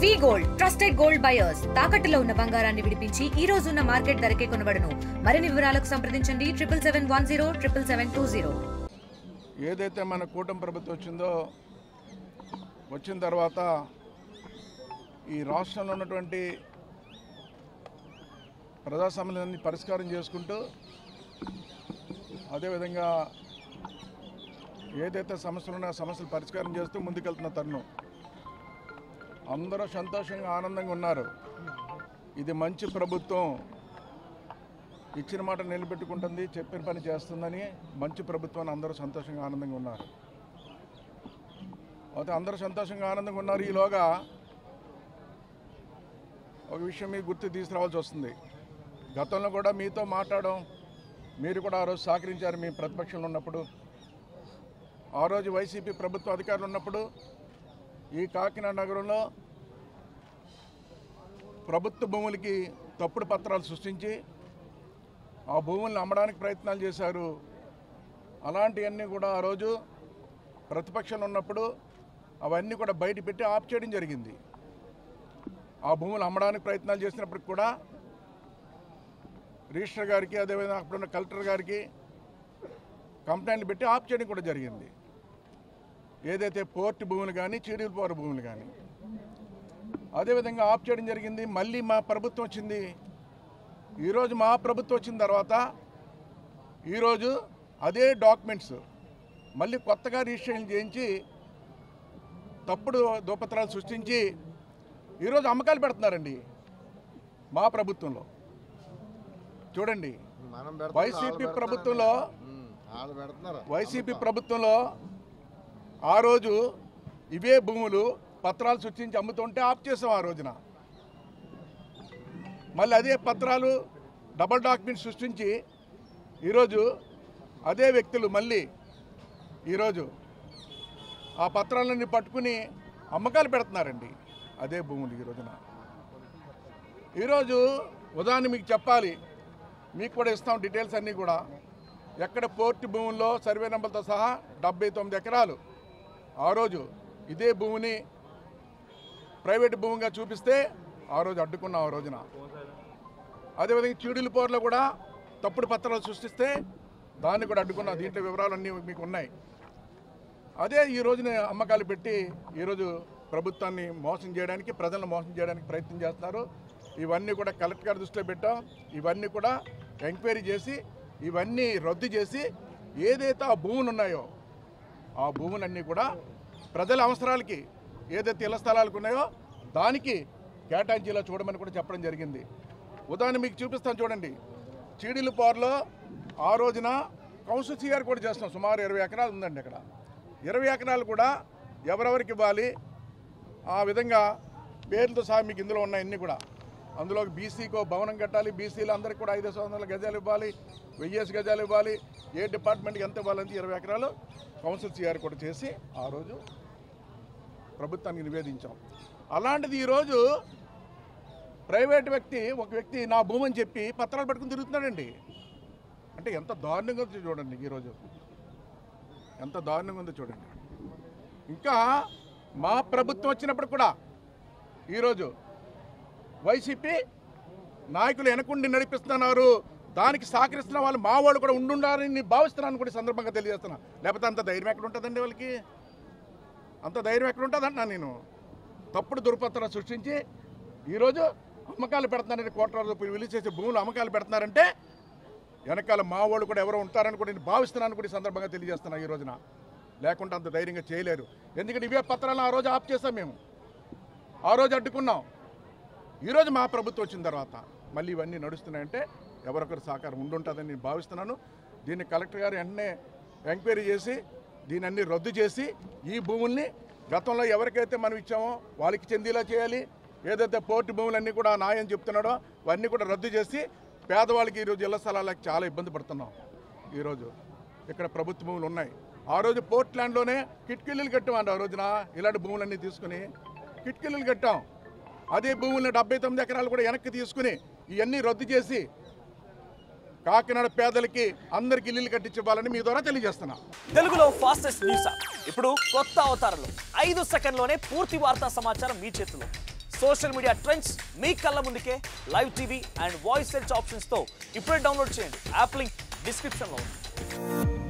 వి gold trusted gold buyers తాకట్టులో ఉన్న బంగారాన్ని విడిపించి ఈ రోజు ఉన్న మార్కెట్ ధరకే కొనబడును. మరిన్ని వివరాలకు సంప్రదించండి 77107720. ఏదైతే మన కూటమి ప్రభుత్వం వచ్చిన తర్వాత ఈ రాష్ట్రంలో ఉన్నటువంటి ప్రజా సమస్యలన్నీ పరిష్కారం చేసుకుంటూ అదేవిధంగా ఏదైతే సమస్యలు ఉన్నాయో సమస్యలు పరిష్కారం చేస్తూ ముందుకెళ్తున్న తరుణం అందరూ సంతోషంగా ఆనందంగా ఉన్నారు. ఇది మంచి ప్రభుత్వం, ఇచ్చిన మాట నిలబెట్టుకుంటుంది, చెప్పిన పని చేస్తుందని మంచి ప్రభుత్వాన్ని అందరూ సంతోషంగా ఆనందంగా ఉన్నారు. అయితే అందరూ సంతోషంగా ఆనందంగా ఉన్నారు. ఈలోగా ఒక విషయం మీకు గుర్తు తీసుకురావాల్సి వస్తుంది. గతంలో కూడా మీతో మాట్లాడడం, మీరు కూడా ఆ రోజు సహకరించారు. మీ ప్రతిపక్షంలో ఉన్నప్పుడు, ఆ రోజు వైసీపీ ప్రభుత్వ అధికారులు ఉన్నప్పుడు ఈ కాకినాడ నగరంలో ప్రభుత్వ భూములకి తప్పుడు పత్రాలు సృష్టించి ఆ భూములను అమ్మడానికి ప్రయత్నాలు చేశారు. అలాంటివన్నీ కూడా ఆ రోజు ప్రతిపక్షంలో ఉన్నప్పుడు అవన్నీ కూడా బయట పెట్టి ఆఫ్ చేయడం జరిగింది. ఆ భూములు అమ్మడానికి ప్రయత్నాలు చేసినప్పటికి కూడా రిజిస్టర్ గారికి అదేవిధంగా అప్పుడున్న కలెక్టర్ గారికి కంప్లైంట్లు పెట్టి ఆఫ్ చేయడం కూడా జరిగింది. ఏదైతే పోర్టు భూములు కానీ చీడీలపోర భూములు కానీ అదేవిధంగా ఆఫ్ చేయడం జరిగింది. మళ్ళీ మా ప్రభుత్వం వచ్చింది. ఈరోజు మా ప్రభుత్వం వచ్చిన తర్వాత ఈరోజు అదే డాక్యుమెంట్స్ మళ్ళీ కొత్తగా రిజిస్ట్రేషన్ చేయించి తప్పుడు ధృవపత్రాలు సృష్టించి ఈరోజు అమ్మకాలు పెడుతున్నారండి మా ప్రభుత్వంలో. చూడండి, వైసీపీ ప్రభుత్వంలో ఆ రోజు ఇవే భూములు పత్రాలు సృష్టించి అమ్ముతుంటే ఆఫ్ చేసాం ఆ రోజున. మళ్ళీ అదే పత్రాలు డబుల్ డాక్యుమెంట్ సృష్టించి ఈరోజు అదే వ్యక్తులు మళ్ళీ ఈరోజు ఆ పత్రాలన్నీ పట్టుకుని అమ్మకాలు పెడుతున్నారండి అదే భూములు ఈ రోజున. ఈరోజు ఉదాహరణ మీకు చెప్పాలి, మీకు కూడా ఇస్తాం డీటెయిల్స్ అన్నీ కూడా. ఎక్కడ పోర్టు భూముల్లో సర్వే నెంబర్తో సహా 79 ఎకరాలు ఆ రోజు ఇదే భూమిని ప్రైవేట్ భూమిగా చూపిస్తే ఆ రోజు అడ్డుకున్నాం. ఆ రోజున అదేవిధంగా చీడీలపోరలో కూడా తప్పుడు పత్రాలు సృష్టిస్తే దాన్ని కూడా అడ్డుకున్నాం. దీంట్లో వివరాలన్నీ మీకు ఉన్నాయి. అదే ఈ రోజున అమ్మకాలు పెట్టి ఈరోజు ప్రభుత్వాన్ని మోసం చేయడానికి, ప్రజలను మోసం చేయడానికి ప్రయత్నం చేస్తున్నారు. ఇవన్నీ కూడా కలెక్టర్ గారి దృష్టిలో పెట్టాం. ఇవన్నీ కూడా ఎంక్వైరీ చేసి ఇవన్నీ రద్దు చేసి ఏదైతే ఆ భూములు ఉన్నాయో ఆ భూములన్నీ కూడా ప్రజల అవసరాలకి ఏదైతే ఇళ్ల స్థలాలకు ఉన్నాయో దానికి కేటాయించేలా చూడమని కూడా చెప్పడం జరిగింది. ఉదాహరణ మీకు చూపిస్తాను చూడండి. చీడీలపోరలో ఆ రోజున కౌన్సిల్ సిఆర్ కూడా చేస్తున్నాం. సుమారు 20 ఎకరాలు ఉందండి. అక్కడ 20 ఎకరాలు కూడా ఎవరెవరికి ఇవ్వాలి ఆ విధంగా పేర్లతో సహా మీకు ఇందులో ఉన్నాయన్నీ కూడా. అందులో బీసీకో భవనం కట్టాలి, బీసీలు అందరికీ కూడా 500 గజాలు ఇవ్వాలి, 1000 గజాలు ఇవ్వాలి, ఏ డిపార్ట్మెంట్కి ఎంత ఇవ్వాలంటే 20 ఎకరాలు కౌన్సిల్ సిఆర్ కూడా చేసి ఆ రోజు ప్రభుత్వానికి నివేదించాం. అలాంటిది ఈరోజు ప్రైవేట్ వ్యక్తి ఒక వ్యక్తి నా భూమి అని చెప్పి పత్రాలు పెట్టుకుని తిరుగుతున్నాడండి. అంటే ఎంత దారుణంగా ఉందో చూడండి. ఈరోజు ఎంత దారుణంగా ఉందో చూడండి. ఇంకా మా ప్రభుత్వం వచ్చినప్పుడు కూడా ఈరోజు వైసీపీ నాయకులు వెనకుండి నడిపిస్తున్నారు. దానికి సహకరిస్తున్న వాళ్ళు మా వాళ్ళు కూడా ఉండుండాలని భావిస్తున్నాను కూడా సందర్భంగా తెలియజేస్తున్నా. లేకపోతే అంత ధైర్యం ఎక్కడ ఉంటుందండి వాళ్ళకి? అంత ధైర్యం ఎక్కడ ఉంటుందంటున్నా నేను. తప్పుడు దుర్పత్రాలు సృష్టించి ఈరోజు అమ్మకాలు పెడుతున్నారంటే, కోట్ల రూపాయలు విలువ చేసే భూములు అమ్మకాలు పెడుతున్నారంటే వెనకాల మా వాళ్ళు కూడా ఎవరో ఉంటారని కూడా నేను భావిస్తున్నాను కూడా ఈ సందర్భంగా తెలియజేస్తున్నా. ఈ రోజున లేకుంటే అంత ధైర్యంగా చేయలేరు. ఎందుకంటే ఇవే పత్రాలను ఆ రోజు ఆఫ్ చేసాం మేము, ఆ రోజు అడ్డుకున్నాం. ఈరోజు మా ప్రభుత్వం వచ్చిన తర్వాత మళ్ళీ ఇవన్నీ నడుస్తున్నాయంటే ఎవరొకరు సహకారం ఉండుంటుందని నేను భావిస్తున్నాను. దీన్ని కలెక్టర్ గారు వెంటనే ఎంక్వైరీ చేసి దీన్ని అన్ని రద్దు చేసి ఈ భూముల్ని గతంలో ఎవరికైతే మనం ఇచ్చామో వాళ్ళకి చెందేలా చేయాలి. ఏదైతే పోర్టు భూములన్నీ కూడా న్యాయం చెప్తున్నాడో అవన్నీ కూడా రద్దు చేసి పేదవాళ్ళకి ఈరోజు ఇళ్ల స్థలాలకు చాలా ఇబ్బంది పడుతున్నాం. ఈరోజు ఇక్కడ ప్రభుత్వ భూములు ఉన్నాయి. ఆ రోజు పోర్ట్ ల్యాండ్లోనే కిటికీలు కట్టామండి. ఆ రోజున ఇలాంటి భూములన్నీ తీసుకుని కిటికీలు కట్టాం. అదే భూములను 79 ఎకరాలు కూడా వెనక్కి తీసుకుని ఇవన్నీ రద్దు చేసి కాకినాడ పేదలకి అందరికి ఇల్లు కట్టించాలని మీ ద్వారా తెలియజేస్తున్నా. తెలుగులో ఫాస్టెస్ట్ న్యూస్ ఇప్పుడు కొత్త అవతారంలో 5 సెకండ్లోనే పూర్తి వార్తా సమాచారం మీ చేతిలో. సోషల్ మీడియా ట్రెండ్స్ మీ కళ్ళ ముందుకే live TV and voice search ఆప్షన్స్తో ఇప్పుడే డౌన్లోడ్ చేయండి. యాప్ లింక్ డిస్క్రిప్షన్లో ఉంది.